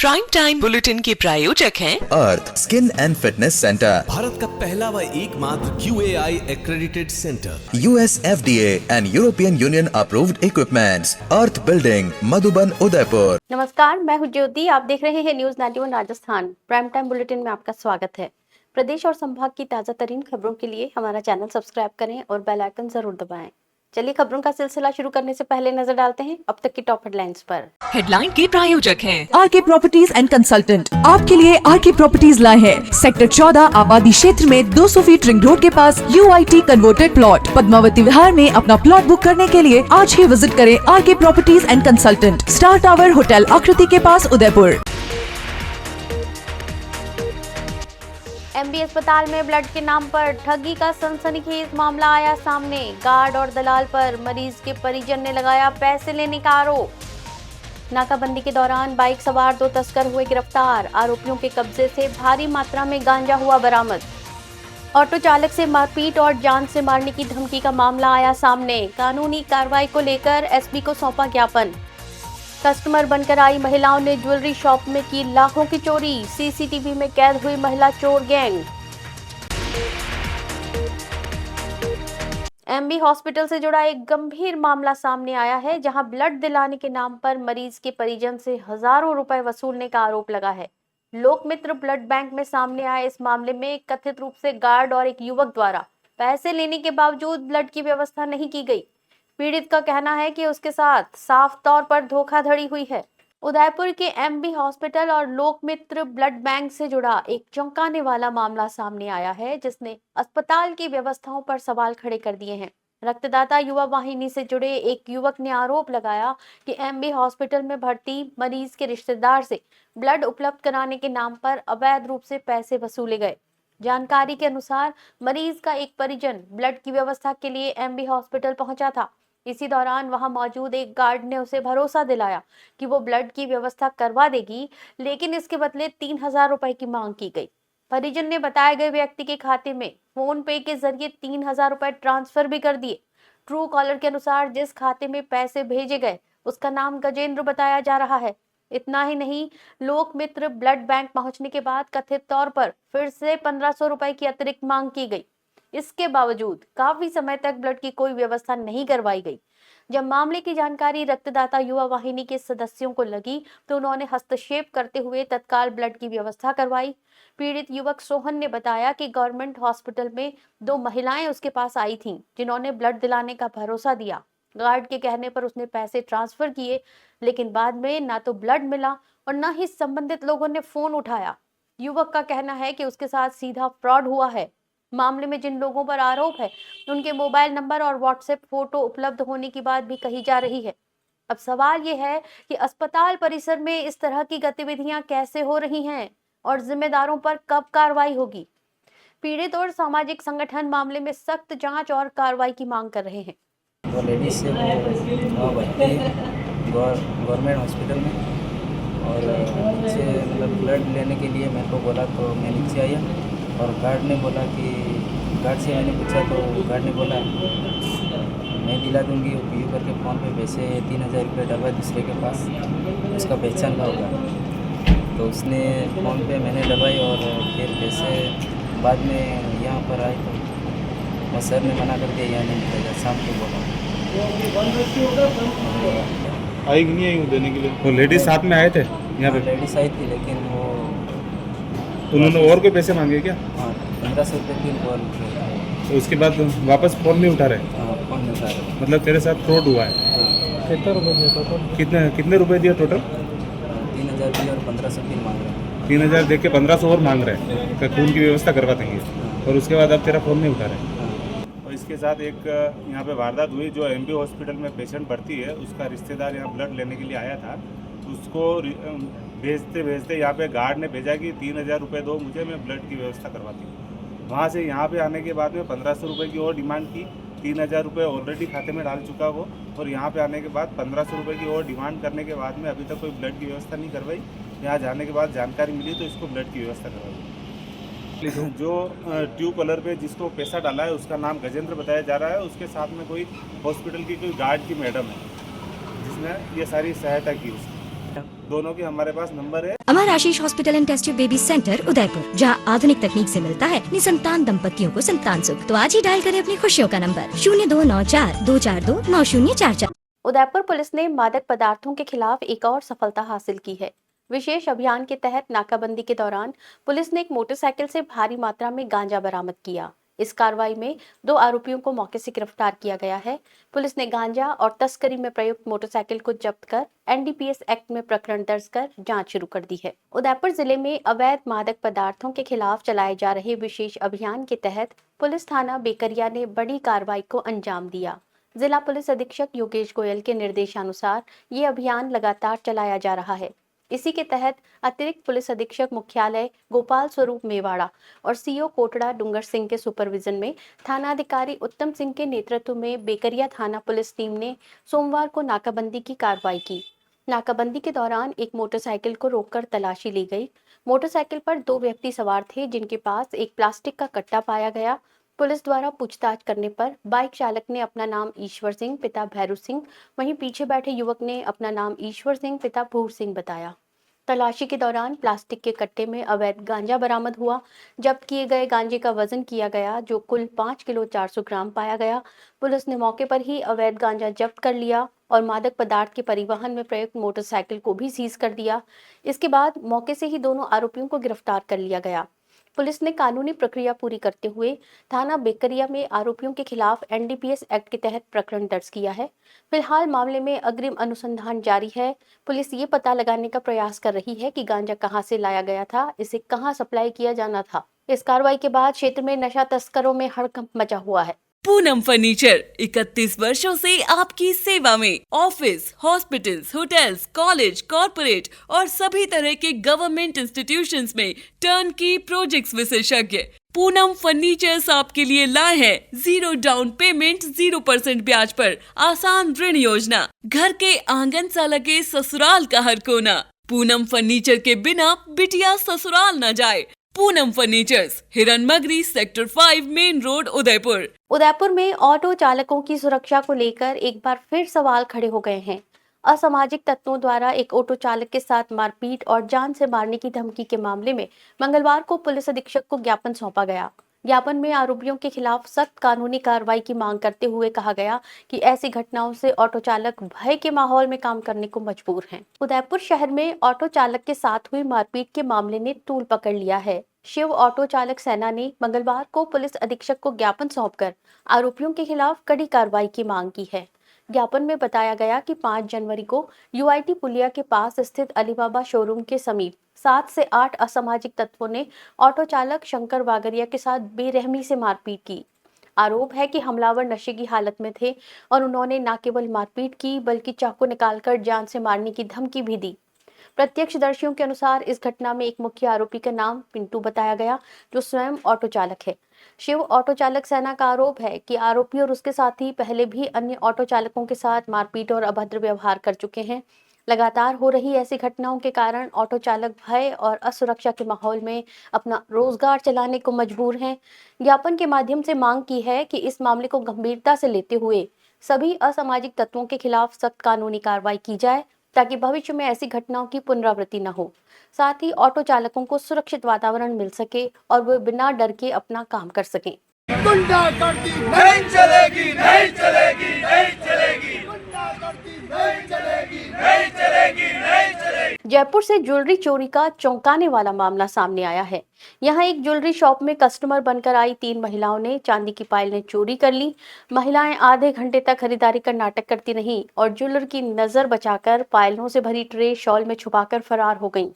Prime time bulletin के प्रायोजक हैं Earth skin and fitness centre, Bharat का पहला व एकमात्र QAI accredited centre, US FDA and European Union approved equipments, Earth building, Madhuban, Udaipur. नमस्कार, मैं हूं ज्योति। आप देख रहे हैं news 91 Rajasthan. Prime time bulletin में आपका स्वागत है। प्रदेश और संभाग की ताजा तरीन खबरों के लिए हमारा चैनल सब्सक्राइब करें और बेल आइकन जरूर दबाएं। चलिए खबरों का सिलसिला शुरू करने से पहले नजर डालते हैं अब तक की टॉप हेडलाइंस पर। हेडलाइन के प्रायोजक हैं आरके प्रॉपर्टीज एंड कंसल्टेंट आपके लिए आरके प्रॉपर्टीज लाए हैं सेक्टर 14 आबादी क्षेत्र में 200 फीट रिंग रोड के पास UIT converted plot Padmavati Vihar में अपना प्लॉट बुक करने के लिए आज ही विजिट करें RK Properties and Consultant, Star Tower Hotel Akriti के पास, उदयपुर। MB अस्पताल में ब्लड के नाम पर ठगी का सनसनीखेज मामला आया सामने। गार्ड और दलाल पर मरीज के परिजन ने लगाया पैसे लेने का आरोप। नाकाबंदी के दौरान बाइक सवार 2 तस्कर हुए गिरफ्तार। आरोपियों के कब्जे से भारी मात्रा में गांजा हुआ बरामद। ऑटो चालक से मारपीट और जान से मारने की धमकी का मामला आया सामने। कानूनी कार्रवाई को लेकर SP को सौंपा ज्ञापन। कस्टमर बनकर आई महिलाओं ने ज्वेलरी शॉप में की लाखों की चोरी। CCTV में कैद हुई महिला चोर गैंग। MB हॉस्पिटल से जुड़ा एक गंभीर मामला सामने आया है, जहां ब्लड दिलाने के नाम पर मरीज के परिजन से हजारों रुपए वसूलने का आरोप लगा है। लोकमित्र ब्लड बैंक में सामने आए इस मामले में कथित रूप से गार्ड और एक युवक द्वारा पैसे लेने के बावजूद ब्लड की व्यवस्था नहीं की गई। पीड़ित का कहना है कि उसके साथ साफ तौर पर धोखाधड़ी हुई है। उदयपुर के MB हॉस्पिटल और लोकमित्र ब्लड बैंक से जुड़ा एक चौंकाने वाला मामला सामने आया है, जिसने अस्पताल की व्यवस्थाओं पर सवाल खड़े कर दिए हैं। रक्तदाता युवा वाहिनी से जुड़े एक युवक ने आरोप लगाया कि MB हॉस्पिटल में भर्ती मरीज के रिश्तेदार से ब्लड उपलब्ध कराने के नाम पर अवैध रूप से पैसे वसूले गए। जानकारी के अनुसार मरीज का एक परिजन ब्लड की व्यवस्था के लिए MB हॉस्पिटल पहुंचा था। इसी दौरान वहां मौजूद एक गार्ड ने उसे भरोसा दिलाया कि वो ब्लड की व्यवस्था करवा देगी, लेकिन इसके बदले 3000 रुपए की मांग की गई। परिजन ने बताए गए व्यक्ति के खाते में फोन पे के जरिए 3000 रुपए ट्रांसफर भी कर दिए। ट्रू कॉलर के अनुसार जिस खाते में पैसे भेजे गए उसका नाम गजेंद्र बताया जा रहा है। इतना ही नहीं, लोकमित्र ब्लड बैंक पहुंचने के बाद कथित तौर पर फिर से 1500 रुपए की अतिरिक्त मांग की गई। इसके बावजूद काफी समय तक ब्लड की कोई व्यवस्था नहीं करवाई गई। जब मामले की जानकारी रक्तदाता युवा वाहिनी के सदस्यों को लगी तो उन्होंने हस्तक्षेप करते हुए तत्काल ब्लड की व्यवस्था करवाई। पीड़ित युवक सोहन ने बताया कि गवर्नमेंट हॉस्पिटल में 2 महिलाएं उसके पास आई थीं, जिन्होंने ब्लड दिलाने का भरोसा दिया। गार्ड के कहने पर उसने पैसे ट्रांसफर किए, लेकिन बाद में ना तो ब्लड मिला और न ही संबंधित लोगों ने फोन उठाया। युवक का कहना है कि उसके साथ सीधा फ्रॉड हुआ है। मामले में जिन लोगों पर आरोप है उनके मोबाइल नंबर और व्हाट्सएप फोटो उपलब्ध होने की बात भी कही जा रही है। अब सवाल ये है कि अस्पताल परिसर में इस तरह की गतिविधियां कैसे हो रही हैं और जिम्मेदारों पर कब कार्रवाई होगी। पीड़ित और सामाजिक संगठन मामले में सख्त जांच और कार्रवाई की मांग कर रहे हैं। वो लेडीज से वो भर्ती गवर्नमेंट हॉस्पिटल में और नीचे मतलब ब्लड लेने के लिए मेरे को बोला, तो मैं नीचे आया और गार्ड ने बोला कि गार्ड से मैंने पूछा तो गार्ड ने बोला मैं दिला दूंगी उपयोग करके फ़ोन पे पैसे 3000 रुपये डलवा दूसरे के पास, उसका पहचान का होगा। तो उसने फ़ोन पे मैंने डलवाई और फिर पैसे बाद में यहाँ पर आए तो और सर ने मना कर दिया, यहाँ नहीं मिलेगा, शाम को बोला। आई नहीं आई देने के लिए? वो लेडीज साथ में आए थे यहाँ पे? लेडीज आई थी, लेकिन वो उन्होंने और कोई पैसे मांगे क्या? हाँ, 1500 रुपये की कॉल। तो उसके बाद वापस फ़ोन नहीं उठा रहे? हाँ, फ़ोन नहीं उठा रहे। मतलब तेरे साथ फ्रॉड हुआ है? हाँ। कितना रुपये दिया टोटल? कितने रुपए दिया टोटल? 3000 दिए और 1500 की मांग रहे हैं। 3000 दे के 1500 और मांग रहे हैं कि खून की व्यवस्था करवा देंगे, और उसके बाद अब तेरा फ़ोन नहीं उठा रहे। और इसके साथ एक यहाँ पे वारदात हुई, जो MB हॉस्पिटल में पेशेंट भर्ती है, उसका रिश्तेदार यहाँ ब्लड लेने के लिए आया था। उसको भेजते यहाँ पे गार्ड ने भेजा कि 3000 रुपये दो मुझे, मैं ब्लड की व्यवस्था करवाती हूँ। वहाँ से यहाँ पे आने के बाद में 1500 रुपये की और डिमांड की। 3000 रुपये ऑलरेडी खाते में डाल चुका वो, और यहाँ पे आने के बाद 1500 रुपये की और डिमांड करने के बाद में अभी तक कोई ब्लड की व्यवस्था नहीं करवाई। यहाँ जाने के बाद जानकारी मिली तो इसको ब्लड की व्यवस्था करवाई। जो ट्रू कॉलर पे जिसको पैसा डाला है उसका नाम गजेंद्र बताया जा रहा है। उसके साथ में कोई हॉस्पिटल की कोई गार्ड की मैडम है जिसने ये सारी सहायता की उसकी। दोनों की हमारे पास नंबर है। Amar Ashish hospital and test tube baby centre Udaipur, जहां आधुनिक तकनीक से मिलता है निसंतान दंपतियों को संतान सुख। तो आज ही डायल करें अपनी खुशियों का नंबर 0294-242-9044। उदयपुर पुलिस ने मादक पदार्थों के खिलाफ एक और सफलता हासिल की है। विशेष अभियान के तहत नाकाबंदी के दौरान पुलिस ने एक मोटरसाइकिल से भारी मात्रा में गांजा बरामद किया। इस कार्रवाई में 2 आरोपियों को मौके से गिरफ्तार किया गया है। पुलिस ने गांजा और तस्करी में प्रयुक्त मोटरसाइकिल को जब्त कर एनडीपीएस एक्ट में प्रकरण दर्ज कर जांच शुरू कर दी है। उदयपुर जिले में अवैध मादक पदार्थों के खिलाफ चलाए जा रहे विशेष अभियान के तहत पुलिस थाना बेकरिया ने बड़ी कार्रवाई को अंजाम दिया। जिला पुलिस अधीक्षक योगेश गोयल के निर्देशानुसार ये अभियान लगातार चलाया जा रहा है। इसी के तहत अतिरिक्त पुलिस अधीक्षक मुख्यालय गोपाल स्वरूप मेवाड़ा और सीओ कोटड़ा डूंगर सिंह के सुपरविजन में थानाधिकारी उत्तम सिंह के नेतृत्व में बेकरिया थाना पुलिस टीम ने सोमवार को नाकाबंदी की कार्रवाई की। नाकाबंदी के दौरान एक मोटरसाइकिल को रोककर तलाशी ली गई। मोटरसाइकिल पर 2 व्यक्ति सवार थे, जिनके पास एक प्लास्टिक का कट्टा पाया गया। पुलिस द्वारा पूछताछ करने पर बाइक चालक ने अपना नाम ईश्वर सिंह पिता भैरू सिंह, वहीं पीछे बैठे युवक ने अपना नाम ईश्वर सिंह पिता भूर सिंह बताया। तलाशी के दौरान प्लास्टिक के कट्टे में अवैध गांजा बरामद हुआ। जब्त किए गए गांजे का वजन किया गया, जो कुल 5 किलो 400 ग्राम पाया गया। पुलिस ने मौके पर ही अवैध गांजा जब्त कर लिया और मादक पदार्थ के परिवहन में प्रयुक्त मोटरसाइकिल को भी सीज कर दिया। इसके बाद मौके से ही दोनों आरोपियों को गिरफ्तार कर लिया गया। पुलिस ने कानूनी प्रक्रिया पूरी करते हुए थाना बेकरिया में आरोपियों के खिलाफ एनडीपीएस एक्ट के तहत प्रकरण दर्ज किया है। फिलहाल मामले में अग्रिम अनुसंधान जारी है। पुलिस ये पता लगाने का प्रयास कर रही है कि गांजा कहां से लाया गया था, इसे कहां सप्लाई किया जाना था। इस कार्रवाई के बाद क्षेत्र में नशा तस्करों में हड़कंप मचा हुआ है। पूनम फर्नीचर 31 वर्षों से आपकी सेवा में। Office, hospitals, hotels, college, corporate और सभी तरह के गवर्नमेंट इंस्टीट्यूशंस में टर्नकी प्रोजेक्ट्स विशेषज्ञ पूनम फर्नीचर्स आपके लिए लाए हैं 0 डाउन पेमेंट 0% ब्याज पर आसान ऋण योजना। घर के आंगन सा लगे ससुराल का हर कोना। पूनम फर्नीचर के बिना बिटिया ससुराल न जाए। Poonam furnitures, Hiranmagri, sector 5, main road, Udaipur. Udaipur में ऑटो चालकों की सुरक्षा को लेकर एक बार फिर सवाल खड़े हो गए हैं। असामाजिक तत्वों द्वारा एक ऑटो चालक के साथ मारपीट और जान से मारने की धमकी के मामले में मंगलवार को पुलिस अधीक्षक को ज्ञापन सौंपा गया। ज्ञापन में आरोपियों के खिलाफ सख्त कानूनी कार्रवाई की मांग करते हुए कहा गया कि ऐसी घटनाओं से ऑटो चालक भय के माहौल में काम करने को मजबूर हैं। उदयपुर शहर में ऑटो चालक के साथ हुई मारपीट के मामले ने तूल पकड़ लिया है। शिव ऑटो चालक सेना ने मंगलवार को पुलिस अधीक्षक को ज्ञापन सौंपकर आरोपियों के खिलाफ कड़ी कार्रवाई की मांग की है। ज्ञापन में बताया गया कि 5 जनवरी को यूआईटी पुलिया के पास स्थित अलीबाबा शोरूम के समीप 7 से 8 असामाजिक तत्वों ने ऑटो चालक शंकर वागरिया के साथ बेरहमी से मारपीट की। आरोप है कि हमलावर नशे की हालत में थे और उन्होंने न केवल मारपीट की बल्कि चाकू निकालकर जान से मारने की धमकी भी दी। प्रत्यक्षदर्शियों के अनुसार इस घटना में एक मुख्य आरोपी का नाम पिंटू बताया गया, जो स्वयं ऑटो चालक है। शिव ऑटो चालक सेना का आरोप है कि आरोपी और उसके साथी पहले भी अन्य ऑटो चालकों के साथ मारपीट और अभद्र व्यवहार कर चुके हैं। लगातार हो रही ऐसी घटनाओं के कारण ऑटो चालक भय और असुरक्षा के माहौल में अपना रोजगार चलाने को मजबूर हैं। ज्ञापन के माध्यम से मांग की है कि इस मामले को गंभीरता से लेते हुए सभी असामाजिक तत्वों के खिलाफ सख्त कानूनी कार्रवाई की जाए, ताकि भविष्य में ऐसी घटनाओं की पुनरावृत्ति न हो। साथ ही ऑटो चालकों को सुरक्षित वातावरण मिल सके और वे बिना डर के अपना काम कर सकें। गुंडागर्दी नहीं चलेगी, नहीं चलेगी, नहीं चलेगी। गुंडागर्दी नहीं चलेगी, नहीं चलेगी, नहीं चलेगी। जयपुर से ज्वेलरी चोरी का चौंकाने वाला मामला सामने आया है। यहाँ एक ज्वेलरी शॉप में कस्टमर बनकर आई 3 महिलाओं ने चांदी की पायलें चोरी कर ली। महिलाएं आधे घंटे तक खरीदारी का नाटक करती रहीं और ज्वेलर की नजर बचाकर पायलों से भरी ट्रे शॉल में छुपाकर फरार हो गईं।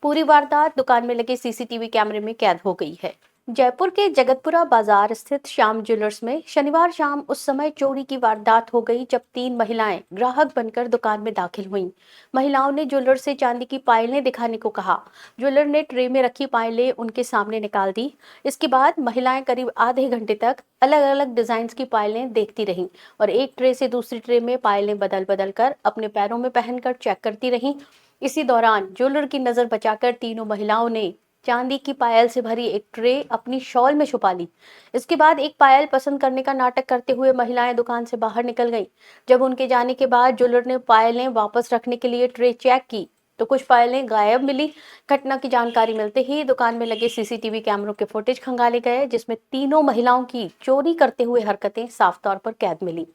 पूरी वारदात दुकान में लगे सीसीटीवी कैमरे में कैद हो गई है। जयपुर के जगतपुरा बाजार स्थित श्याम ज्वेलर्स में शनिवार शाम उस समय चोरी की वारदात हो गई जब 3 महिलाएं ग्राहक बनकर दुकान में दाखिल हुईं। महिलाओं ने ज्वेलर से चांदी की पायलें दिखाने को कहा। ज्वेलर ने ट्रे में रखी पायलें उनके सामने निकाल दी। इसके बाद महिलाएं करीब आधे घंटे तक अलग अलग डिजाइन की पायलें देखती रहीं और एक ट्रे से दूसरी ट्रे में पायलें बदल बदल कर अपने पैरों में पहनकर चेक करती रहीं। इसी दौरान ज्वेलर की नजर बचाकर तीनों महिलाओं ने चांदी की पायल से भरी एक ट्रे अपनी शॉल में छुपा ली। इसके बाद एक पायल पसंद करने का नाटक करते हुए महिलाएं दुकान से बाहर निकल गईं। जब उनके जाने के बाद ज्वेलर ने पायलें वापस रखने के लिए ट्रे चेक की तो कुछ फाइलें गायब मिली। घटना की जानकारी मिलते ही दुकान में लगे सीसीटीवी कैमरों के फुटेज खंगाले गए, जिसमें तीनों महिलाओं की चोरी करते हुए हरकतें साफ तौर पर कैद मिली।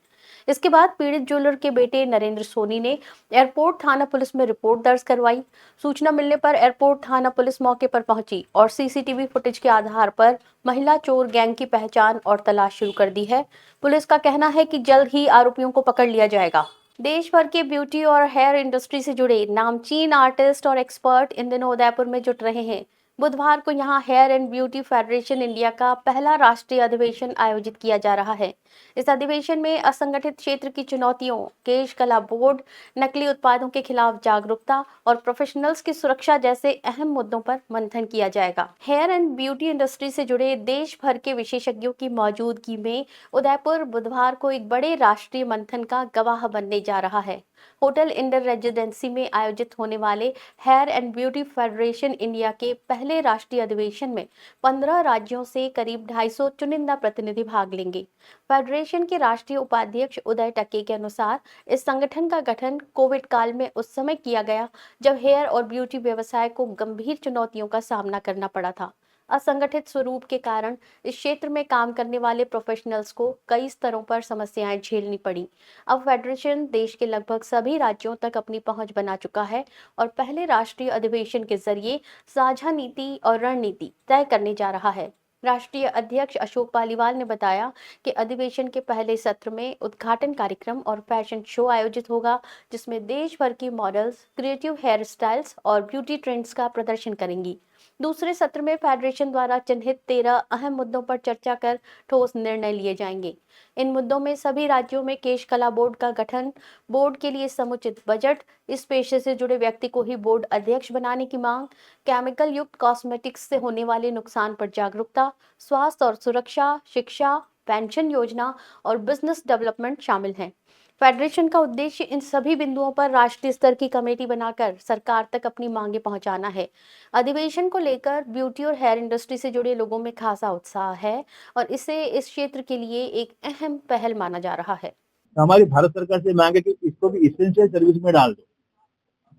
इसके बाद पीड़ित ज्वेलर के बेटे नरेंद्र सोनी ने एयरपोर्ट थाना पुलिस में रिपोर्ट दर्ज करवाई। सूचना मिलने पर एयरपोर्ट थाना पुलिस मौके पर पहुंची और सीसीटीवी फुटेज के आधार पर महिला चोर गैंग की पहचान और तलाश शुरू कर दी है। पुलिस का कहना है कि जल्द ही आरोपियों को पकड़ लिया जाएगा। देश भर के ब्यूटी और हेयर इंडस्ट्री से जुड़े नामचीन आर्टिस्ट और एक्सपर्ट इन दिनों उदयपुर में जुट रहे हैं। बुधवार को यहां Hair and Beauty Federation India का पहला राष्ट्रीय अधिवेशन आयोजित किया जा रहा है। इस अधिवेशन में असंगठित क्षेत्र की चुनौतियों, केश कला बोर्ड, नकली उत्पादों के खिलाफ जागरूकता और प्रोफेशनल्स की सुरक्षा जैसे अहम मुद्दों पर मंथन किया जाएगा। हेयर एंड ब्यूटी इंडस्ट्री से जुड़े देश भर के विशेषज्ञों की मौजूदगी में उदयपुर बुधवार को एक बड़े राष्ट्रीय मंथन का गवाह बनने जा रहा है। होटल इंडर रेजिडेंसी में आयोजित होने वाले Hair and Beauty Federation India के पहले राष्ट्रीय अधिवेशन में 15 राज्यों से करीब 250 चुनिंदा प्रतिनिधि भाग लेंगे। फेडरेशन के राष्ट्रीय उपाध्यक्ष उदय टके के अनुसार इस संगठन का गठन कोविड काल में उस समय किया गया जब हेयर और ब्यूटी व्यवसाय को गंभीर चुनौतियों का सामना करना पड़ा था। असंगठित स्वरूप के कारण इस क्षेत्र में काम करने वाले प्रोफेशनल्स को कई स्तरों पर समस्याएं झेलनी पड़ी। अब फेडरेशन देश के लगभग सभी राज्यों तक अपनी पहुंच बना चुका है और पहले राष्ट्रीय अधिवेशन के जरिए साझा नीति और रणनीति तय करने जा रहा है। राष्ट्रीय अध्यक्ष अशोक पालीवाल ने बताया कि अधिवेशन के पहले सत्र में उद्घाटन कार्यक्रम और फैशन शो आयोजित होगा, जिसमें देश भर की मॉडल्स क्रिएटिव हेयर स्टाइल्स और ब्यूटी ट्रेंड्स का प्रदर्शन करेंगी। दूसरे सत्र में फेडरेशन द्वारा चिन्हित 13 अहम मुद्दों पर चर्चा कर ठोस निर्णय लिए जाएंगे। इन मुद्दों में सभी राज्यों में केश कला बोर्ड का गठन, बोर्ड के लिए समुचित बजट, इस पेशे से जुड़े व्यक्ति को ही बोर्ड अध्यक्ष बनाने की मांग, केमिकल युक्त कॉस्मेटिक्स से होने वाले नुकसान पर जागरूकता, स्वास्थ्य और सुरक्षा, शिक्षा, पेंशन योजना और बिजनेस डेवलपमेंट शामिल हैं। फेडरेशन का उद्देश्य इन सभी बिंदुओं पर राष्ट्रीय स्तर की कमेटी बनाकर सरकार तक अपनी मांगे पहुंचाना है। अधिवेशन को लेकर ब्यूटी और हेयर इंडस्ट्री से जुड़े लोगों में खासा उत्साह है और इसे इस क्षेत्र के लिए एक अहम पहल माना जा रहा है। हमारी भारत सरकार से मांग है कि इसको भी इसेंशियल सर्विस में डाल दो,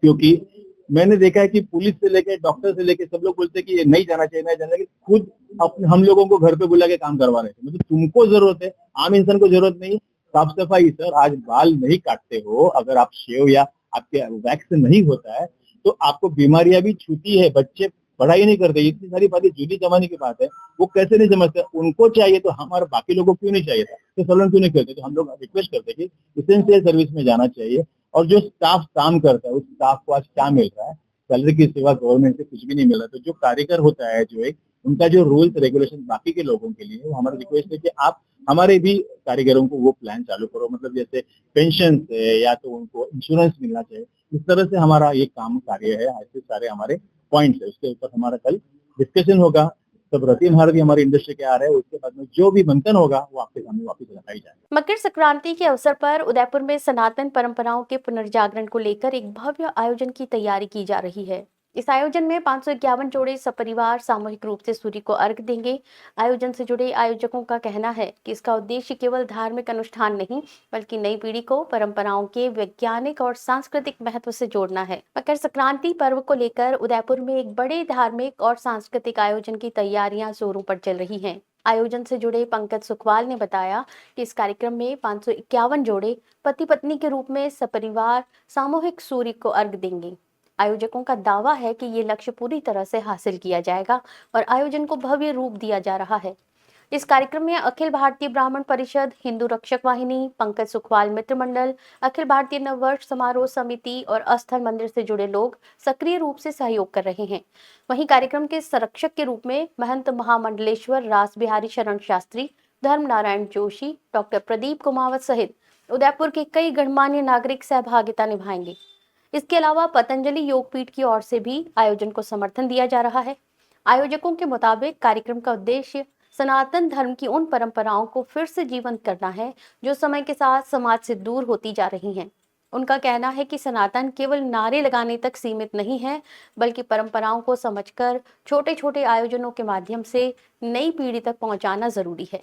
क्योंकि मैंने देखा है कि पुलिस से लेके डॉक्टर से लेके सब लोग बोलते हैं कि ये नहीं जाना चाहिए, नहीं जाना चाहिए। खुद हम लोगों को घर पे बुला के काम करवा रहे थे। मतलब तुमको जरूरत है, आम इंसान को जरूरत नहीं। साफ सफाई सर, आज बाल नहीं काटते हो, अगर आप शेव या आपके वैक्स नहीं होता है तो आपको बीमारियां भी छूती है। बच्चे पढ़ाई नहीं करते, इतनी सारी बातें जूनी जमाने की बात है, वो कैसे नहीं समझते। उनको चाहिए तो हमारे बाकी लोगों को क्यों नहीं चाहिए था, तो सलन क्यों नहीं करते। तो हम लोग रिक्वेस्ट करते कि इसेंशियल सर्विस में जाना चाहिए। और जो स्टाफ काम करता है उस स्टाफ को आज क्या मिल रहा है, सैलरी की सिवा गवर्नमेंट से कुछ भी नहीं मिल रहा। तो जो कारीगर होता है, जो एक उनका जो रूल्स रेगुलेशन बाकी के लोगों के लिए, वो हमारा रिक्वेस्ट है कि आप हमारे भी कारीगरों को वो प्लान चालू करो। मतलब जैसे पेंशन से या तो उनको इंश्योरेंस मिलना चाहिए। इस तरह से हमारा ये काम कार्य है। ऐसे सारे हमारे पॉइंट्स है, उसके ऊपर हमारा कल डिस्कशन होगा। सब रति महारथी हमारी इंडस्ट्री के आ रहे हैं, उसके बाद में जो भी मंथन होगा वो आपके सामने वापस रखाई जाएगा। मकर संक्रांति के अवसर पर उदयपुर में सनातन परंपराओं के पुनर्जागरण को लेकर एक भव्य आयोजन की तैयारी की जा रही है। इस आयोजन में 551 जोड़े सपरिवार सामूहिक रूप से सूर्य को अर्घ्य देंगे। आयोजन से जुड़े आयोजकों का कहना है कि इसका उद्देश्य केवल धार्मिक अनुष्ठान नहीं, बल्कि नई पीढ़ी को परंपराओं के वैज्ञानिक और सांस्कृतिक महत्व से जोड़ना है। मकर संक्रांति पर्व को लेकर उदयपुर में एक बड़े धार्मिक और सांस्कृतिक आयोजन की तैयारियां जोरों पर चल रही हैं। आयोजन से जुड़े पंकज सुखवाल ने बताया कि इस कार्यक्रम में 551 जोड़े पति पत्नी के रूप में सपरिवार सामूहिक सूर्य को अर्घ्य देंगे। आयोजकों का दावा है कि ये लक्ष्य पूरी तरह से हासिल किया जाएगा और आयोजन को भव्य रूप दिया जा रहा है। इस कार्यक्रम में अखिल भारतीय ब्राह्मण परिषद, हिंदू रक्षक वाहिनी, पंकज सुखवाल मित्र मंडल, अखिल भारतीय नववर्ष समारोह समिति और अस्थल मंदिर से जुड़े लोग सक्रिय रूप से सहयोग कर रहे हैं। वहीं कार्यक्रम के संरक्षक के रूप में महंत महामंडलेश्वर रास बिहारी शरण शास्त्री, धर्म नारायण जोशी, डॉक्टर प्रदीप कुमावत सहित उदयपुर के कई गणमान्य नागरिक सहभागिता निभाएंगे। इसके अलावा पतंजलि योगपीठ की ओर से भी आयोजन को समर्थन दिया जा रहा है। आयोजकों के मुताबिक कार्यक्रम का उद्देश्य सनातन धर्म की उन परंपराओं को फिर से जीवंत करना है जो समय के साथ समाज से दूर होती जा रही हैं। उनका कहना है कि सनातन केवल नारे लगाने तक सीमित नहीं है, बल्कि परंपराओं को समझकर छोटे छोटे आयोजनों के माध्यम से नई पीढ़ी तक पहुंचाना जरूरी है।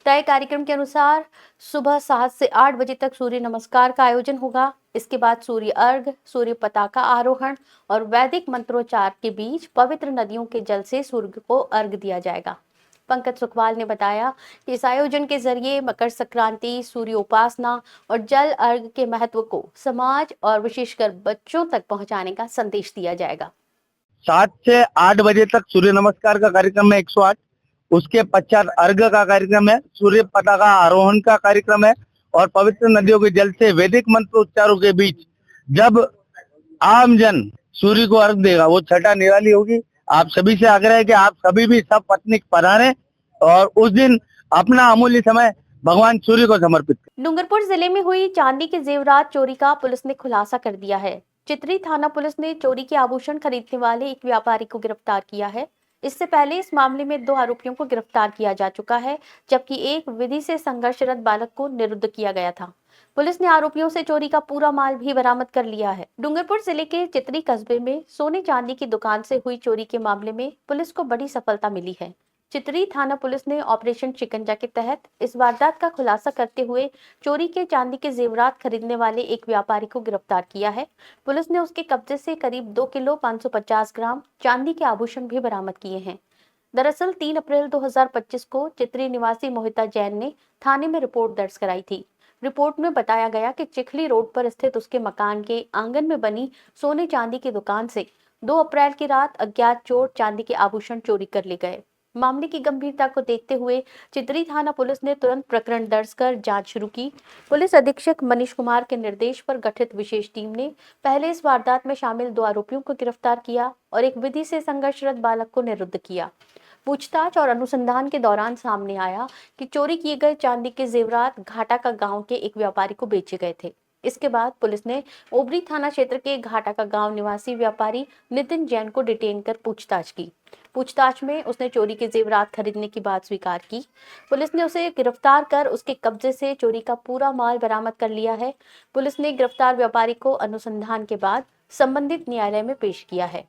तय कार्यक्रम के अनुसार सुबह 7 से 8 बजे तक सूर्य नमस्कार का आयोजन होगा। इसके बाद सूर्य अर्घ, सूर्य पताका आरोहण और वैदिक मंत्रोच्चार के बीच पवित्र नदियों के जल से सूर्य को अर्घ दिया जाएगा। पंकज सुखवाल ने बताया कि इस आयोजन के जरिए मकर संक्रांति, सूर्य उपासना और जल अर्घ के महत्व को समाज और विशेषकर बच्चों तक पहुंचाने का संदेश दिया जाएगा। 7 से 8 बजे तक सूर्य नमस्कार का कार्यक्रम है 108। उसके पश्चात अर्घ का कार्यक्रम है, सूर्य पताका आरोहण का कार्यक्रम है और पवित्र नदियों के जल से वैदिक मंत्रोच्चारों के बीच जब आम जन सूर्य को अर्घ देगा वो छठा निराली होगी। आप सभी से आग्रह है कि आप सभी भी सब पत्नी पधारें और उस दिन अपना अमूल्य समय भगवान सूर्य को समर्पित करें। डूंगरपुर जिले में हुई चांदी के जेवरात चोरी का पुलिस ने खुलासा कर दिया है। चितरी थाना पुलिस ने चोरी के आभूषण खरीदने वाले एक व्यापारी को गिरफ्तार किया है। इससे पहले इस मामले में 2 आरोपियों को गिरफ्तार किया जा चुका है, जबकि एक विधि से संघर्षरत बालक को निरुद्ध किया गया था। पुलिस ने आरोपियों से चोरी का पूरा माल भी बरामद कर लिया है। डूंगरपुर जिले के चितरी कस्बे में सोने चांदी की दुकान से हुई चोरी के मामले में पुलिस को बड़ी सफलता मिली है। चितरी थाना पुलिस ने ऑपरेशन शिकंजा के तहत इस वारदात का खुलासा करते हुए चोरी के चांदी के जेवरात खरीदने वाले एक व्यापारी को गिरफ्तार किया है। पुलिस ने उसके कब्जे से करीब 2 किलो 550 ग्राम चांदी के आभूषण भी बरामद किए हैं। दरअसल 3 अप्रैल 2025 को चितरी निवासी मोहिता जैन ने थाने में रिपोर्ट दर्ज कराई थी। रिपोर्ट में बताया गया कि चिखली रोड पर स्थित उसके मकान के आंगन में बनी सोने चांदी की दुकान से 2 अप्रैल की रात अज्ञात चोर चांदी के आभूषण चोरी कर ले गए। मामले की गंभीरता को देखते हुए चितरी थाना पुलिस ने तुरंत प्रकरण दर्ज कर जांच शुरू की। पुलिस अधीक्षक मनीष कुमार के निर्देश पर गठित विशेष टीम ने पहले इस वारदात में शामिल 2 आरोपियों को गिरफ्तार किया और एक विधि से संघर्षरत बालक को निरुद्ध किया। पूछताछ और अनुसंधान के दौरान सामने आया कि चोरी किए गए चांदी के जेवरात घाटा का गांव के एक व्यापारी को बेचे गए थे। इसके बाद पुलिस ने ओबरी थाना क्षेत्र के घाटा का गांव निवासी व्यापारी नितिन जैन को डिटेन कर पूछताछ की। पूछताछ में उसने चोरी के जेवरात खरीदने की बात स्वीकार की। पुलिस ने उसे गिरफ्तार कर उसके कब्जे से चोरी का पूरा माल बरामद कर लिया है। पुलिस ने गिरफ्तार व्यापारी को अनुसंधान के बाद संबंधित न्यायालय में पेश किया है।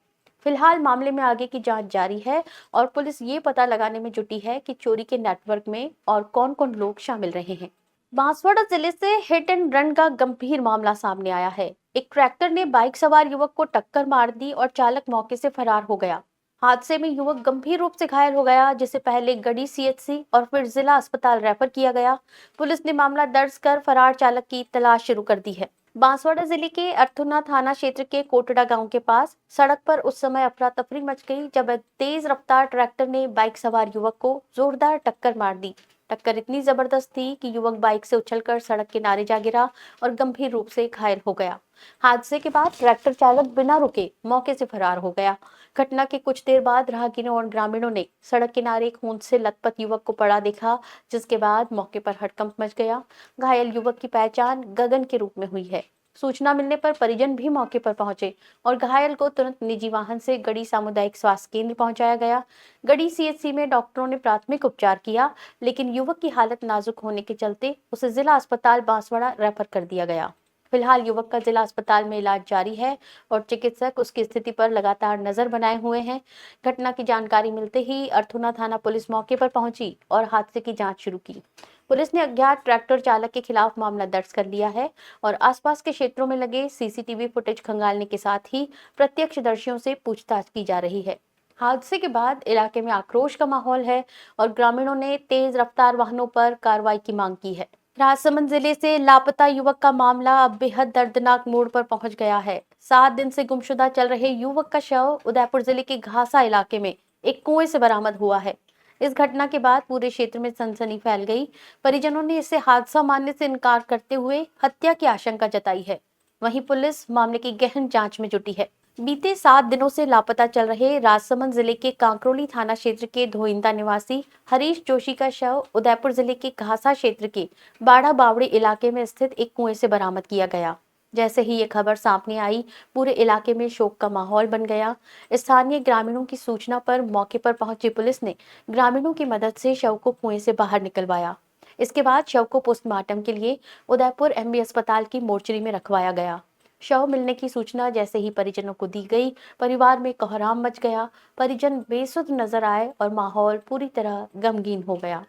फिलहाल मामले में आगे की जांच जारी है और पुलिस ये पता लगाने में जुटी है कि चोरी के नेटवर्क में और कौन-कौन लोग शामिल रहे हैं। बांसवाड़ा जिले से हिट एंड रन का गंभीर मामला सामने आया है। एक ट्रैक्टर ने बाइक सवार युवक को टक्कर मार दी और चालक मौके से फरार हो गया। हादसे में युवक गंभीर रूप से घायल हो गया, जिसे पहले गढ़ी सीएचसी और फिर जिला अस्पताल रेफर किया गया। पुलिस ने मामला दर्ज कर फरार चालक की तलाश शुरू कर दी है। बांसवाड़ा जिले के अर्थुना थाना क्षेत्र के कोटड़ा गांव के पास सड़क पर उस समय अफरा तफरी मच गई जब एक तेज रफ्तार ट्रैक्टर ने बाइक सवार युवक को जोरदार टक्कर मार दी। टक्कर इतनी जबरदस्त थी कि युवक बाइक से उछलकर सड़क किनारे जा गिरा और गंभीर रूप से घायल हो गया। हादसे के बाद ट्रैक्टर चालक बिना रुके मौके से फरार हो गया। घटना के कुछ देर बाद राहगीरों और ग्रामीणों ने सड़क किनारे खून से लथपथ युवक को पड़ा देखा, जिसके बाद मौके पर हड़कंप मच गया। घायल युवक की पहचान गगन के रूप में हुई है। सूचना मिलने पर परिजन भी मौके पर पहुंचे और घायल को तुरंत निजी वाहन से गढ़ी सामुदायिक स्वास्थ्य केंद्र पहुंचाया गया। गढ़ी सीएचसी में डॉक्टरों ने प्राथमिक उपचार किया, लेकिन युवक की हालत नाजुक होने के चलते उसे जिला अस्पताल बांसवाड़ा रेफर कर दिया गया। फिलहाल युवक का जिला अस्पताल में इलाज जारी है और चिकित्सक उसकी स्थिति पर लगातार नजर बनाए हुए हैं। घटना की जानकारी मिलते ही अर्थुना थाना पुलिस मौके पर पहुंची और हादसे की जांच शुरू की। पुलिस ने अज्ञात ट्रैक्टर चालक के खिलाफ मामला दर्ज कर लिया है और आसपास के क्षेत्रों में लगे सीसीटीवी फुटेज खंगालने के साथ ही प्रत्यक्षदर्शियों से पूछताछ की जा रही है। हादसे के बाद इलाके में आक्रोश का माहौल है और ग्रामीणों ने तेज रफ्तार वाहनों पर कार्रवाई की मांग की है। राजसमंद जिले से लापता युवक का मामला अब बेहद दर्दनाक मोड़ पर पहुंच गया है। 7 दिन से गुमशुदा चल रहे युवक का शव उदयपुर जिले के घासा इलाके में एक कुएं से बरामद हुआ है। इस घटना के बाद पूरे क्षेत्र में सनसनी फैल गई। परिजनों ने इसे हादसा मानने से इनकार करते हुए हत्या की आशंका जताई है। वहीं पुलिस मामले की गहन जांच में जुटी है। बीते 7 दिनों से लापता चल रहे राजसमंद जिले के कांकरोली थाना क्षेत्र के धोइंदा निवासी हरीश जोशी का शव उदयपुर जिले के घासा क्षेत्र के बाड़ा बावड़ी इलाके में स्थित एक कुएं से बरामद किया गया। जैसे ही ये खबर सामने आई, पूरे इलाके में शोक का माहौल बन गया। स्थानीय ग्रामीणों की सूचना पर मौके पर पहुंची पुलिस ने ग्रामीणों की मदद से शव को कुएं से बाहर निकलवाया। इसके बाद शव को पोस्टमार्टम के लिए उदयपुर एमबी अस्पताल की मोर्चरी में रखवाया गया। शव मिलने की सूचना जैसे ही परिजनों को दी गई, परिवार में कोहराम मच गया। परिजन बेसुध नजर आए और माहौल पूरी तरह गमगीन हो गया।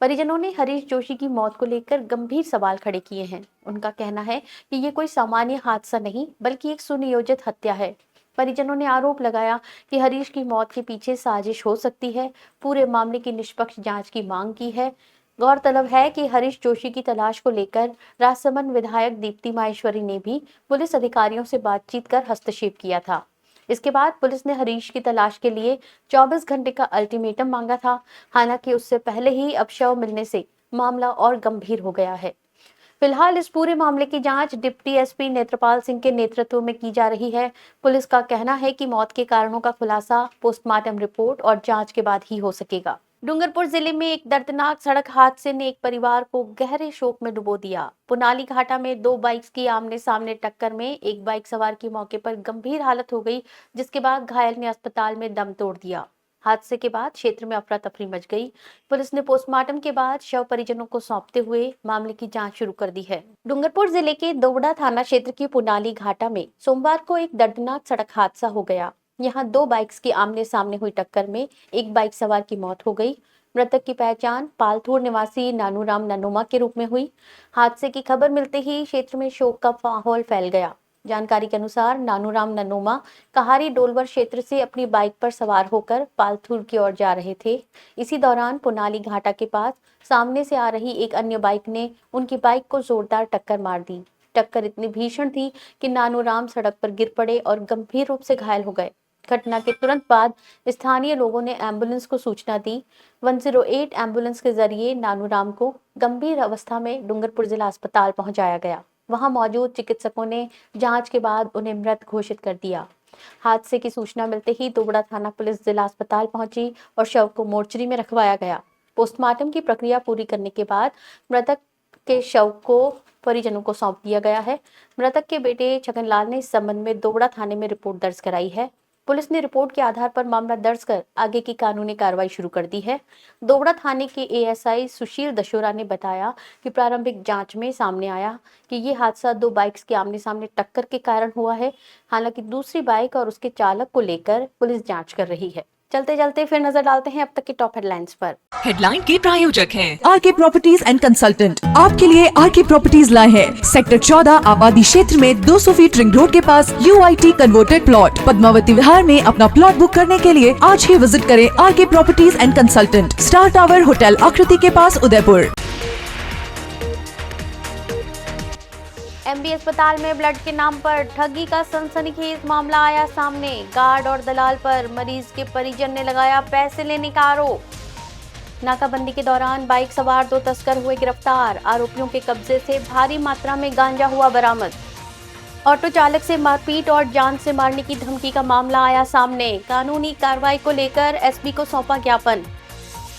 परिजनों ने हरीश जोशी की मौत को लेकर गंभीर सवाल खड़े किए हैं। उनका कहना है कि ये कोई सामान्य हादसा नहीं बल्कि एक सुनियोजित हत्या है। परिजनों ने आरोप लगाया कि हरीश की मौत के पीछे साजिश हो सकती है। पूरे मामले की निष्पक्ष जांच की मांग की है। गौरतलब है कि हरीश जोशी की तलाश को लेकर राजसमंद विधायक दीप्ति माहेश्वरी ने भी पुलिस अधिकारियों से बातचीत कर हस्तक्षेप किया था। इसके बाद पुलिस ने हरीश की तलाश के लिए 24 घंटे का अल्टीमेटम मांगा था। हालांकि उससे पहले ही अब शव मिलने से मामला और गंभीर हो गया है। फिलहाल इस पूरे मामले की जांच डिप्टी एसपी नेत्रपाल सिंह के नेतृत्व में की जा रही है। पुलिस का कहना है कि मौत के कारणों का खुलासा पोस्टमार्टम रिपोर्ट और जांच के बाद ही हो सकेगा। डूंगरपुर जिले में एक दर्दनाक सड़क हादसे ने एक परिवार को गहरे शोक में डुबो दिया। पुनाली घाटा में 2 बाइक्स की आमने सामने टक्कर में एक बाइक सवार की मौके पर गंभीर हालत हो गई, जिसके बाद घायल ने अस्पताल में दम तोड़ दिया। हादसे के बाद क्षेत्र में अफरा तफरी मच गई। पुलिस ने पोस्टमार्टम के बाद शव परिजनों को सौंपते हुए मामले की जांच शुरू कर दी है। डूंगरपुर जिले के दोवड़ा थाना क्षेत्र की पुनाली घाटा में सोमवार को एक दर्दनाक सड़क हादसा हो गया। यहां 2 बाइक्स की आमने सामने हुई टक्कर में एक बाइक सवार की मौत हो गई। मृतक की पहचान पालथूर निवासी नानूराम ननोमा के रूप में हुई। हादसे की खबर मिलते ही क्षेत्र में शोक का माहौल फैल गया। जानकारी के अनुसार नानूराम ननोमा कहारी डोलवर क्षेत्र से अपनी बाइक पर सवार होकर पालथूर की ओर जा रहे थे। इसी दौरान पुनाली घाटा के पास सामने से आ रही एक अन्य बाइक ने उनकी बाइक को जोरदार टक्कर मार दी। टक्कर इतनी भीषण थी कि नानूराम सड़क पर गिर पड़े और गंभीर रूप से घायल हो गए। घटना के तुरंत बाद स्थानीय लोगों ने एम्बुलेंस को सूचना दी। 108 एम्बुलेंस के जरिए नानूराम को गंभीर अवस्था में डूंगरपुर जिला अस्पताल पहुंचाया गया। वहां मौजूद चिकित्सकों ने जांच के बाद उन्हें मृत घोषित कर दिया। हादसे की सूचना मिलते ही दोवड़ा थाना पुलिस जिला अस्पताल पहुंची और शव को मोर्चरी में रखवाया गया। पोस्टमार्टम की प्रक्रिया पूरी करने के बाद मृतक के शव को परिजनों को सौंप दिया गया है। मृतक के बेटे छगनलाल ने इस संबंध में दोवड़ा थाने में रिपोर्ट दर्ज कराई है। पुलिस ने रिपोर्ट के आधार पर मामला दर्ज कर आगे की कानूनी कार्रवाई शुरू कर दी है। दोवड़ा थाने के एएसआई सुशील दशोरा ने बताया कि प्रारंभिक जांच में सामने आया कि ये हादसा 2 बाइक्स के आमने सामने टक्कर के कारण हुआ है। हालांकि दूसरी बाइक और उसके चालक को लेकर पुलिस जांच कर रही है। चलते चलते फिर नजर डालते हैं अब तक के टॉप हेडलाइंस पर। हेडलाइन के प्रायोजक हैं आरके प्रॉपर्टीज एंड कंसल्टेंट। आपके लिए आरके प्रॉपर्टीज लाए हैं सेक्टर 14 आबादी क्षेत्र में 200 फीट रिंग रोड के पास UIT converted plot. Padmavati Vihar में अपना प्लॉट बुक करने के लिए आज ही विजिट करें RK Properties and Consultant, Star Tower Hotel Akriti के पास, उदयपुर। एमबी अस्पताल में ब्लड के नाम पर ठगी का सनसनीखेज मामला आया सामने। गार्ड और दलाल पर मरीज के परिजन ने लगाया पैसे लेने का आरोप। नाकाबंदी के दौरान बाइक सवार 2 तस्कर हुए गिरफ्तार। आरोपियों के कब्जे से भारी मात्रा में गांजा हुआ बरामद। ऑटो चालक से मारपीट और जान से मारने की धमकी का मामला आया सामने। कानूनी कार्रवाई को लेकर एसपी को सौंपा ज्ञापन।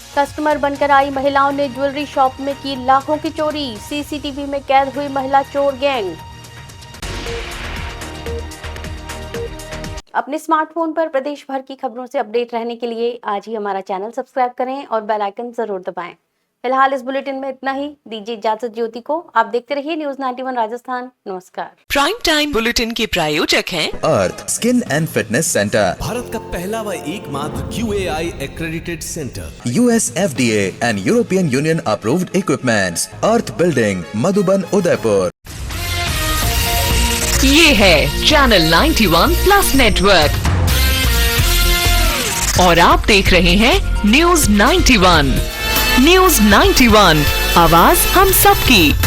कस्टमर बनकर आई महिलाओं ने ज्वेलरी शॉप में की लाखों की चोरी। सीसीटीवी में कैद हुई महिला चोर गैंग। अपने स्मार्टफोन पर प्रदेश भर की खबरों से अपडेट रहने के लिए आज ही हमारा चैनल सब्सक्राइब करें और बेल आइकन जरूर दबाएं। फिलहाल इस बुलेटिन में इतना ही। दीजिए इजाजत ज्योति को। आप देखते रहिए न्यूज 91 राजस्थान। नमस्कार। प्राइम टाइम बुलेटिन के प्रायोजक हैं Earth skin and fitness centre, Bharat का पहला व एकमात्र QAI accredited center, US FDA and European Union approved equipments, earth building, Madhuban, Udaipur. ये है चैनल 91 प्लस नेटवर्क और आप देख रहे हैं न्यूज 91। न्यूज 91, आवाज हम सबकी।